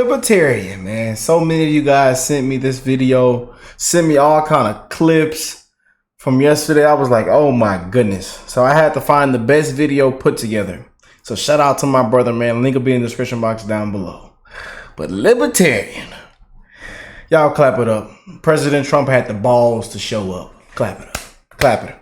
Libertarian, man. So many of you guys sent me this video, sent me all kind of clips from yesterday. I was like, oh my goodness. So I had to find the best video put together. So shout out to my brother, man. Link will be in the description box down below. But Libertarian, y'all clap it up. President Trump had the balls to show up. Clap it up. Clap it up.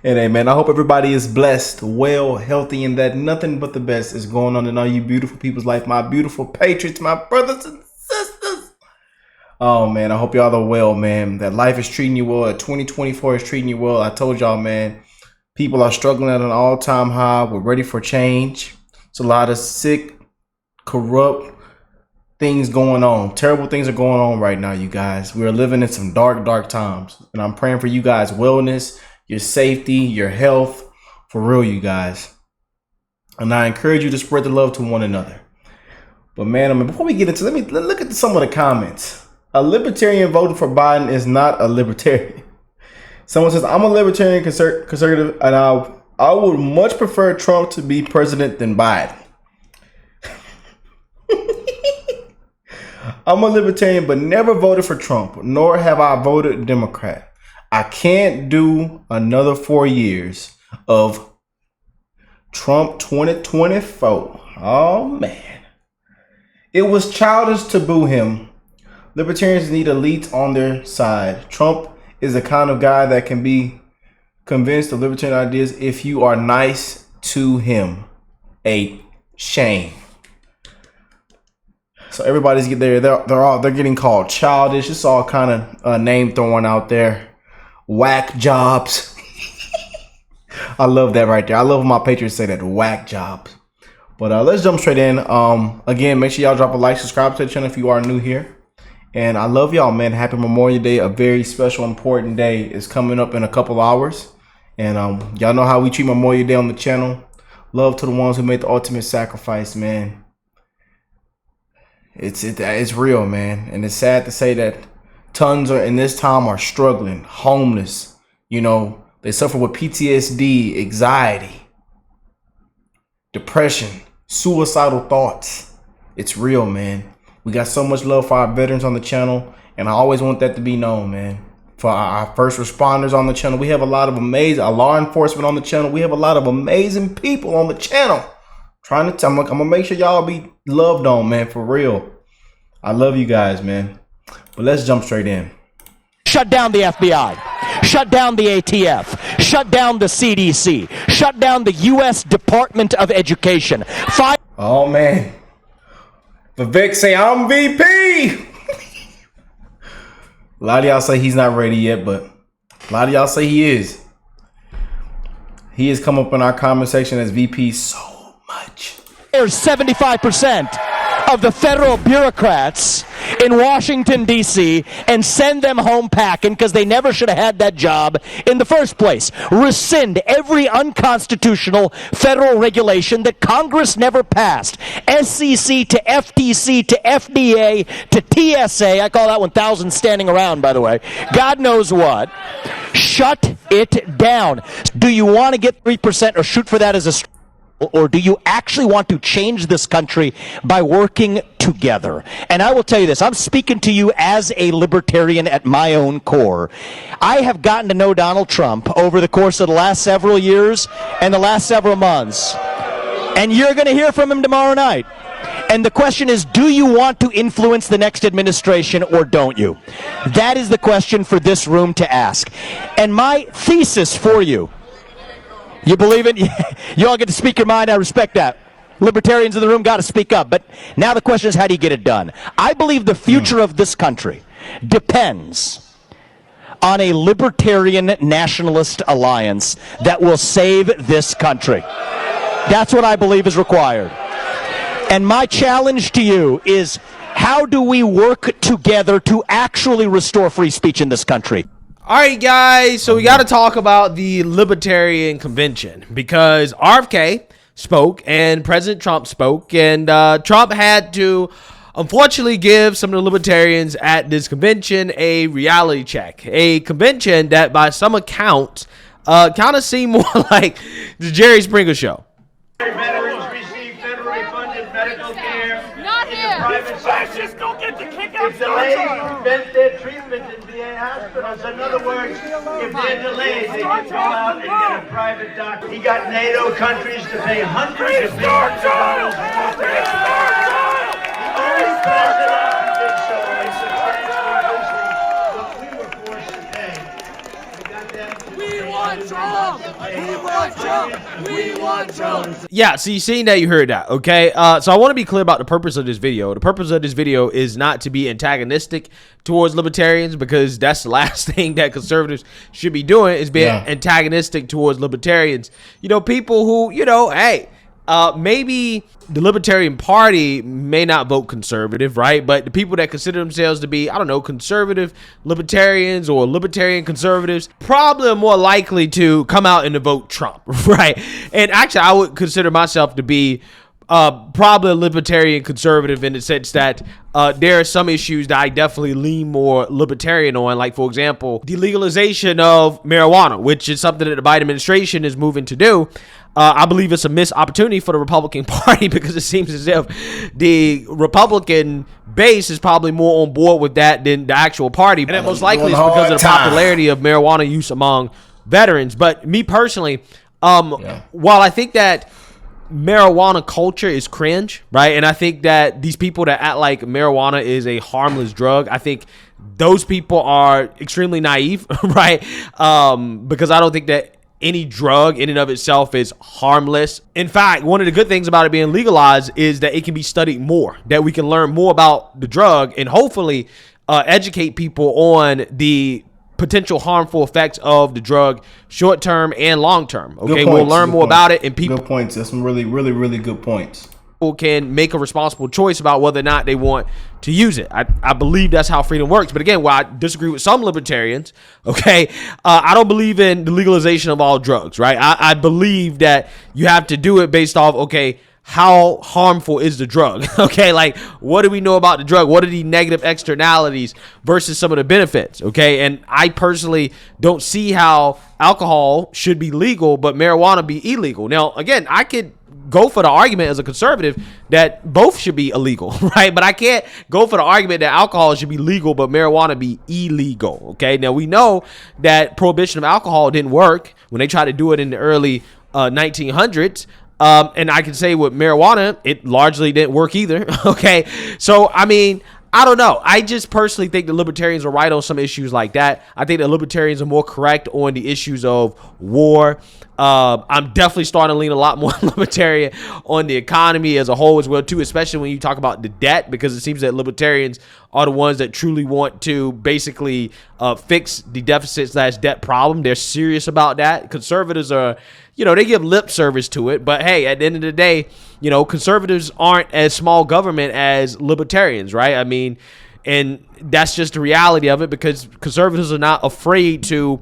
And hey, man, I hope everybody is blessed, well, healthy, and that nothing but the best is going on in all you beautiful people's life, my beautiful patriots, my brothers and sisters. Oh, man, I hope y'all are well, man, that life is treating you well, that 2024 is treating you well. I told y'all, man, people are struggling at an all-time high. We're ready for change. It's a lot of sick, corrupt things going on. Terrible things are going on right now, you guys. We're living in some dark, dark times, and I'm praying for you guys' wellness, your safety, your health, for real, you guys. And I encourage you to spread the love to one another. But man, before we get into, let me look at some of the comments. A libertarian voting for Biden is not a libertarian. Someone says, I'm a libertarian conservative, and I would much prefer Trump to be president than Biden. I'm a libertarian, but never voted for Trump, nor have I voted Democrat. I can't do another 4 years of Trump 2024. Oh, man. It was childish to boo him. Libertarians need elites on their side. Trump is the kind of guy that can be convinced of libertarian ideas if you are nice to him. A shame. So everybody's they're getting called childish. It's all kind of name throwing out there. Whack jobs. I love that right there. I love when my patriots say that, whack jobs. But let's jump straight in. Again, make sure y'all drop a like, subscribe to the channel if you are new here. And I love y'all, man. Happy Memorial Day. A very special, important day is coming up in a couple hours. And y'all know how we treat Memorial Day on the channel. Love to the ones who made the ultimate sacrifice, man. It's real, man. And it's sad to say that tons in this time are struggling, homeless. You know, they suffer with PTSD, anxiety, depression, suicidal thoughts. It's real, man. We got so much love for our veterans on the channel, and I always want that to be known, man. For our first responders on the channel, we have a lot of amazing law enforcement on the channel. We have a lot of amazing people on the channel. I'm gonna make sure y'all be loved on, man, for real. I love you guys, man. But let's jump straight in. Shut down the FBI. Shut down the ATF. Shut down the CDC. Shut down the U.S. Department of Education. Oh, man. Vivek say, I'm VP. A lot of y'all say he's not ready yet, but a lot of y'all say he is. He has come up in our comment section as VP so much. There's 75% of the federal bureaucrats in Washington, D.C. and send them home packing because they never should have had that job in the first place. Rescind every unconstitutional federal regulation that Congress never passed. SEC to FTC to FDA to TSA. I call that 1,000 standing around, by the way. God knows what. Shut it down. Do you want to get 3% or shoot for that as a... Or do you actually want to change this country by working together? And I will tell you this, I'm speaking to you as a libertarian at my own core. I have gotten to know Donald Trump over the course of the last several years and the last several months. And you're going to hear from him tomorrow night. And the question is, do you want to influence the next administration or don't you? That is the question for this room to ask. And my thesis for you, you believe it? You all get to speak your mind. I respect that. Libertarians in the room got to speak up. But now the question is, how do you get it done? I believe the future of this country depends on a libertarian nationalist alliance that will save this country. That's what I believe is required. And my challenge to you is, how do we work together to actually restore free speech in this country? All right, guys, so we got to talk about the Libertarian Convention because RFK spoke and President Trump spoke, and Trump had to unfortunately give some of the Libertarians at this convention a reality check. A convention that by some accounts kind of seemed more like the Jerry Springer show. Veterans receive federally funded medical care Not in here. the private sector. Fascists don't get to kick out If delays prevent their treatment in VA hospitals, in other words, if they're delayed, they can go out and get a private doctor. He got NATO countries to pay hundreds of billions of dollars. The only president who did so is substantially reducing what we were forced to pay. We got them to We want Trump! We want Trump! We want Trump! Yeah, so you seen that, you heard that, okay? So I want to be clear about the purpose of this video. The purpose of this video is not to be antagonistic towards libertarians, because that's the last thing that conservatives should be doing, is being antagonistic towards libertarians. You know, people who, you know, hey, maybe the Libertarian Party may not vote conservative, right? But the people that consider themselves to be, I don't know, conservative libertarians or libertarian conservatives probably are more likely to come out and to vote Trump, right? And actually, I would consider myself to be probably a libertarian conservative in the sense that there are some issues that I definitely lean more libertarian on, like, for example, the legalization of marijuana, which is something that the Biden administration is moving to do. I believe it's a missed opportunity for the Republican Party, because it seems as if the Republican base is probably more on board with that than the actual party. And that most likely is because of the popularity of marijuana use among veterans. But me personally, while I think that marijuana culture is cringe, right? And I think that these people that act like marijuana is a harmless drug, I think those people are extremely naive, right? Because I don't think that any drug in and of itself is harmless. In fact, one of the good things about it being legalized is that it can be studied more, that we can learn more about the drug and hopefully educate people on the potential harmful effects of the drug, short term and long term. Okay, we'll learn more about it, and people. Good points. That's some really, really, really good points. People can make a responsible choice about whether or not they want to use it. I believe that's how freedom works. But again, while I disagree with some libertarians, okay, I don't believe in the legalization of all drugs, right? I believe that you have to do it based off, okay, how harmful is the drug? Okay, like, what do we know about the drug? What are the negative externalities versus some of the benefits? Okay, and I personally don't see how alcohol should be legal, but marijuana be illegal. Now, again, I could go for the argument as a conservative that both should be illegal, right? But I can't go for the argument that alcohol should be legal, but marijuana be illegal. Okay, now we know that prohibition of alcohol didn't work when they tried to do it in the early 1900s. And I can say with marijuana, it largely didn't work either. Okay. So, I mean, I don't know. I just personally think the libertarians are right on some issues like that. I think the libertarians are more correct on the issues of war. I'm definitely starting to lean a lot more libertarian on the economy as a whole as well, too, especially when you talk about the debt, because it seems that libertarians are the ones that truly want to basically fix the deficit/debt problem. They're serious about that. Conservatives are, you know, they give lip service to it. But hey, at the end of the day, you know, conservatives aren't as small government as libertarians, right? I mean, and that's just the reality of it, because conservatives are not afraid to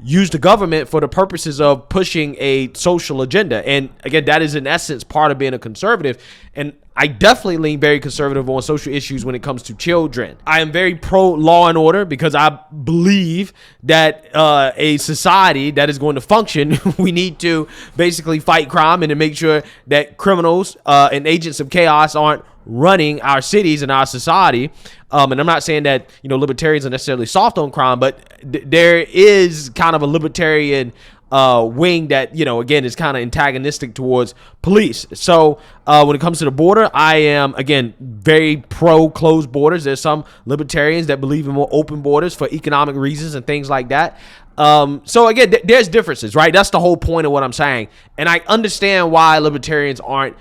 use the government for the purposes of pushing a social agenda. And again, that is in essence part of being a conservative. And I definitely lean very conservative on social issues when it comes to children. I am very pro law and order, because I believe that a society that is going to function, we need to basically fight crime and to make sure that criminals and agents of chaos aren't running our cities and our society. And I'm not saying that, you know, libertarians are necessarily soft on crime, but there is kind of a libertarian wing that, you know, again, is kind of antagonistic towards police. So when it comes to the border, I am, again, very pro closed borders. There's some libertarians that believe in more open borders for economic reasons and things like that. So again, there's differences, right? That's the whole point of what I'm saying. And I understand why libertarians aren't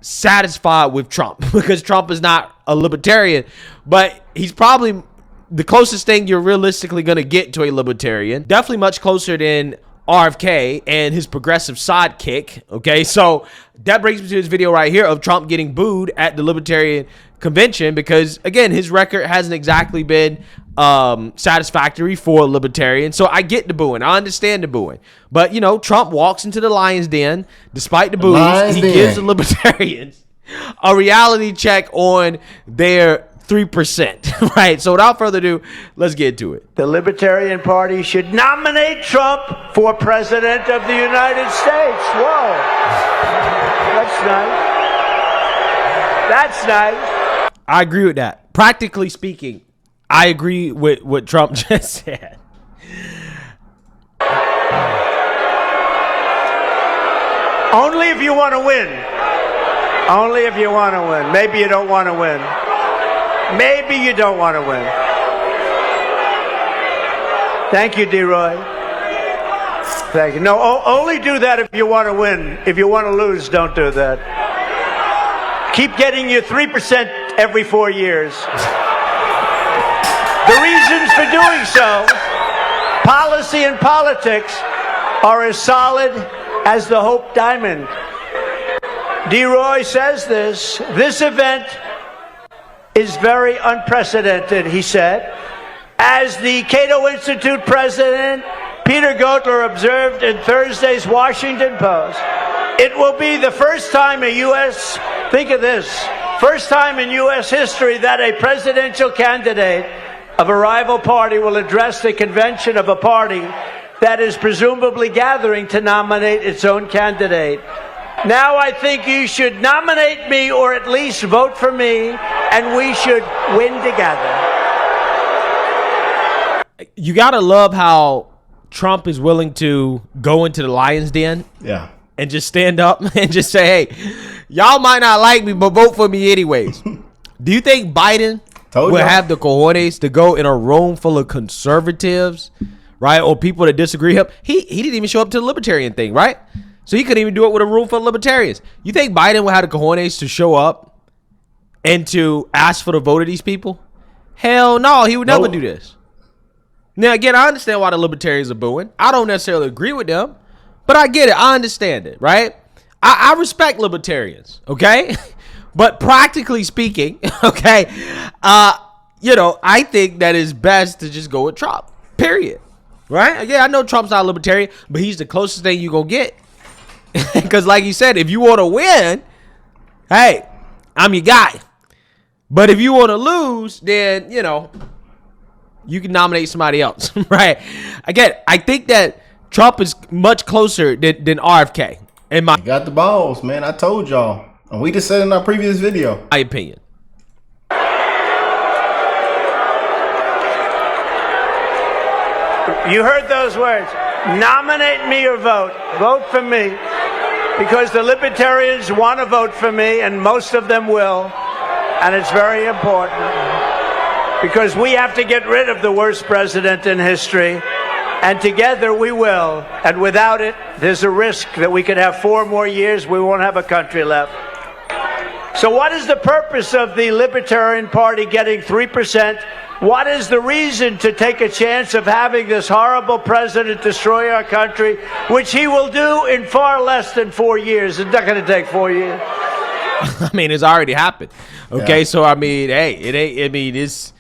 satisfied with Trump, because Trump is not a libertarian, but he's probably the closest thing you're realistically going to get to a libertarian. Definitely much closer than RFK and his progressive sidekick. Okay, so that brings me to this video right here of Trump getting booed at the Libertarian convention, because again, his record hasn't exactly been satisfactory for libertarians. So I get the booing, I understand the booing, but you know, Trump walks into the lion's den despite the boos. He gives the libertarians a reality check on their 3%, right? So without further ado, let's get to it. The Libertarian Party should nominate Trump for President of the United States. Whoa. That's nice. That's nice. I agree with that. Practically speaking, I agree with what Trump just said. Only if you want to win. Only if you want to win. Maybe you don't want to win. Maybe you don't want to win. Thank you, D-Roy. Thank you. No, only do that if you want to win. If you want to lose, don't do that. Keep getting your 3% every 4 years. The reasons for doing so, policy and politics, are as solid as the Hope Diamond. D-Roy says this event is very unprecedented, he said. As the Cato Institute president, Peter Gotler, observed in Thursday's Washington Post, it will be the first time in U.S., think of this, first time in U.S. history that a presidential candidate of a rival party will address the convention of a party that is presumably gathering to nominate its own candidate. Now I think you should nominate me, or at least vote for me, and we should win together. You gotta love how Trump is willing to go into the lion's den, and just stand up and just say, "Hey, y'all might not like me, but vote for me anyways." Do you think Biden will have the cojones to go in a room full of conservatives, right, or people that disagree with him? He didn't even show up to the libertarian thing, right? So he couldn't even do it with a room full of libertarians. You think Biden will have the cojones to show up and to ask for the vote of these people? Hell no, he would never do this. Now, again, I understand why the libertarians are booing. I don't necessarily agree with them, but I get it. I understand it, right? I respect libertarians, okay? But practically speaking, okay, I think that it's best to just go with Trump, period, right? Yeah, I know Trump's not a libertarian, but he's the closest thing you're going to get. Because like you said, if you want to win, hey, I'm your guy. But if you want to lose, then, you can nominate somebody else, right? Again, I think that Trump is much closer than RFK. In my got the balls, man. I told y'all. And we just said in our previous video. My opinion. You heard those words. Nominate me or vote. Vote for me. Because the libertarians want to vote for me, and most of them will. And it's very important. Because we have to get rid of the worst president in history. And together we will. And without it, there's a risk that we could have 4 more years. We won't have a country left. So what is the purpose of the Libertarian Party getting 3%? What is the reason to take a chance of having this horrible president destroy our country, which he will do in far less than 4 years? It's not going to take 4 years. I mean, it's already happened. Okay, so I mean, hey, it ain't. I mean, it's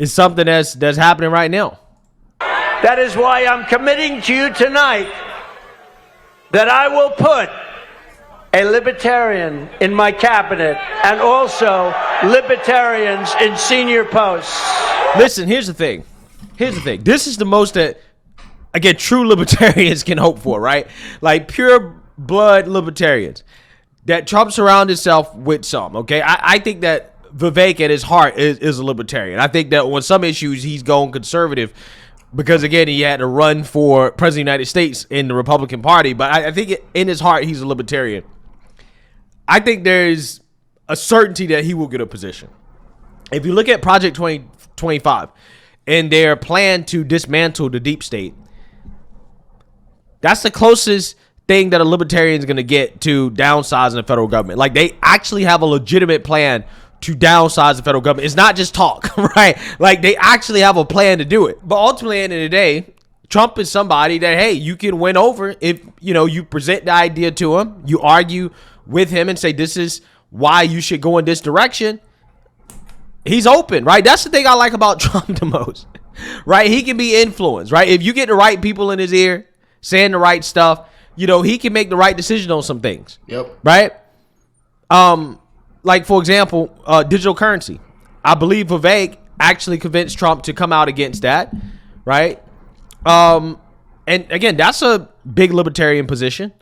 something that's happening right now. That is why I'm committing to you tonight that I will put a libertarian in my cabinet and also libertarians in senior posts. Listen, here's the thing. This is the most that, again, true libertarians can hope for, right? Like pure blood libertarians. That Trump surrounded himself with some, okay? I think that Vivek at his heart is a libertarian. I think that on some issues he's going conservative because, again, he had to run for president of the United States in the Republican Party. But I think in his heart he's a libertarian. I think there's a certainty that he will get a position. If you look at Project 2025 and their plan to dismantle the deep state, that's the closest thing that a libertarian is going to get to downsizing the federal government. Like, they actually have a legitimate plan to downsize the federal government. It's not just talk, right? Like, they actually have a plan to do it. But ultimately, at the end of the day, Trump is somebody that, hey, you can win over if, you present the idea to him, you argue with him and say, this is why you should go in this direction. He's open, right? That's the thing I like about Trump the most, right? He can be influenced, right? If you get the right people in his ear saying the right stuff, he can make the right decision on some things. Yep. Right? Like, for example, digital currency. I believe Vivek actually convinced Trump to come out against that, right? And again, that's a big libertarian position.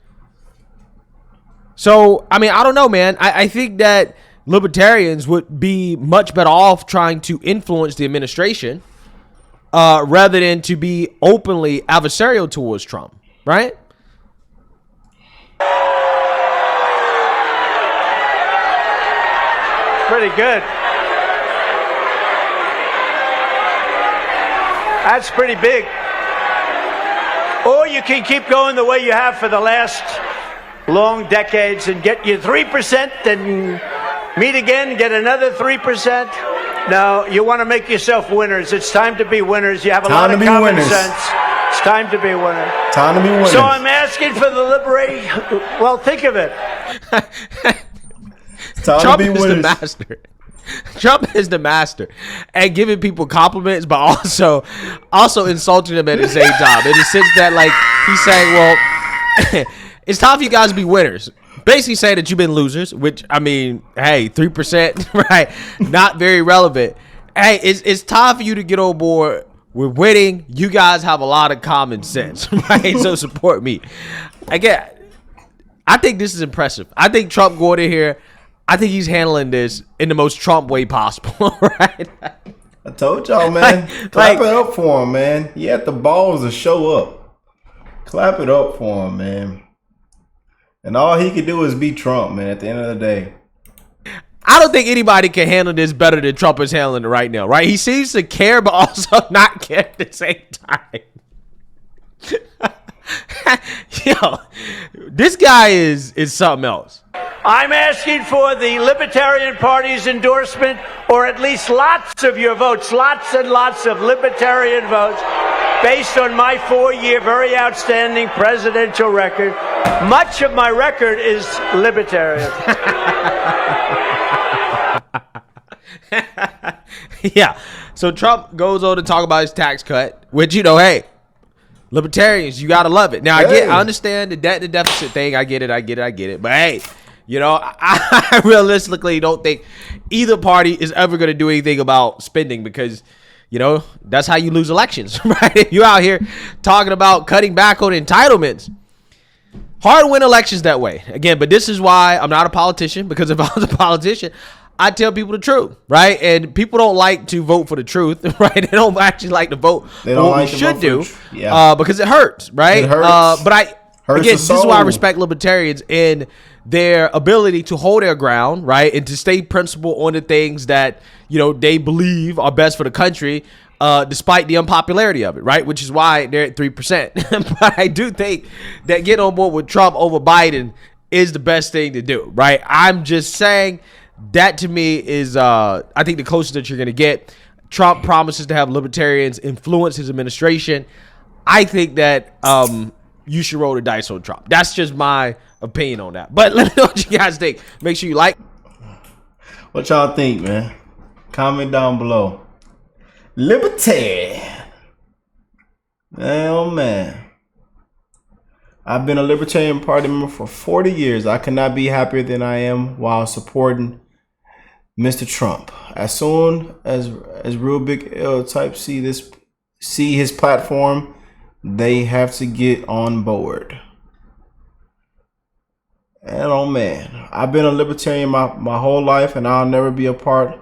So, I mean, I don't know, man. I think that libertarians would be much better off trying to influence the administration rather than to be openly adversarial towards Trump, right? Pretty good. That's pretty big. Or you can keep going the way you have for the last long decades and get your 3% and meet again, get another 3%. No, you want to make yourself winners. It's time to be winners. You have a lot of common sense. It's time to be a winner. Time to be winners. So I'm asking for the liberation. Well, think of it. Trump is the master. Trump is the master at giving people compliments, but also insulting them at the same time. In the sense that, like, he's saying, well, it's time for you guys to be winners. Basically saying that you've been losers, which, I mean, hey, 3%, right? Not very relevant. Hey, it's time for you to get on board. We're winning. You guys have a lot of common sense, right? So support me. Again, I think this is impressive. I think Trump going in here, I think he's handling this in the most Trump way possible, right? I told y'all, man. Clap it up for him, man. He had the balls to show up. Clap it up for him, man. And all he could do is beat Trump, man, at the end of the day. I don't think anybody can handle this better than Trump is handling it right now, right? He seems to care, but also not care at the same time. Yo, this guy is something else. I'm asking for the Libertarian Party's endorsement, or at least lots of your votes, lots and lots of Libertarian votes, based on my 4-year, very outstanding presidential record. Much of my record is Libertarian. Yeah. So Trump goes on to talk about his tax cut, which, you know, hey, Libertarians, you gotta love it. Now, I understand the debt to deficit thing. I get it. But hey, you know, I realistically don't think either party is ever gonna do anything about spending, because, you know, that's how you lose elections, right? If you're out here talking about cutting back on entitlements, hard to win elections that way. Again, but this is why I'm not a politician, because if I was a politician, I tell people the truth, right? And people don't like to vote for the truth, right? They don't actually like to vote for what we should do, because it hurts, right? It hurts. But this is why I respect libertarians in their ability to hold their ground, right? And to stay principled on the things that, you know, they believe are best for the country, despite the unpopularity of it, right? Which is why they're at 3%. But I do think that getting on board with Trump over Biden is the best thing to do, right? I'm just saying that, to me, is I think the closest that you're going to get. Trump promises to have libertarians influence his administration. I think that you should roll the dice on Trump. That's just my opinion on that. But let me know what you guys think. Make sure you like. What y'all think, man? Comment down below. Libertarian. Oh, man. I've been a Libertarian Party member for 40 years. I cannot be happier than I am while supporting Mr. Trump. As soon as real big L types see his platform, they have to get on board. And oh man, I've been a Libertarian my whole life, and I'll never be a part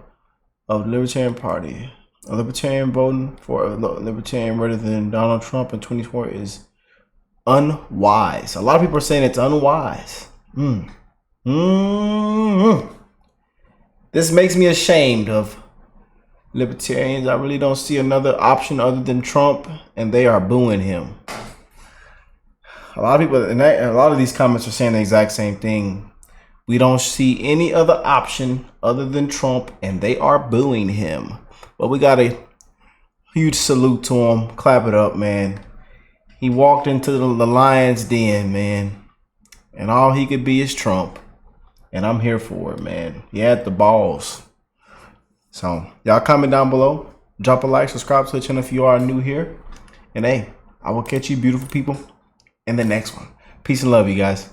of the Libertarian Party. A Libertarian voting for a Libertarian rather than Donald Trump in 2024 is unwise. A lot of people are saying it's unwise. This makes me ashamed of Libertarians. I really don't see another option other than Trump, and they are booing him. A lot of people, and a lot of these comments are saying the exact same thing. We don't see any other option other than Trump, and they are booing him. But we got a huge salute to him. Clap it up, man. He walked into the lion's den, man, and all he could be is Trump. And I'm here for it, man. He had the balls. So y'all comment down below. Drop a like, subscribe to the channel if you are new here. And hey, I will catch you beautiful people in the next one. Peace and love, you guys.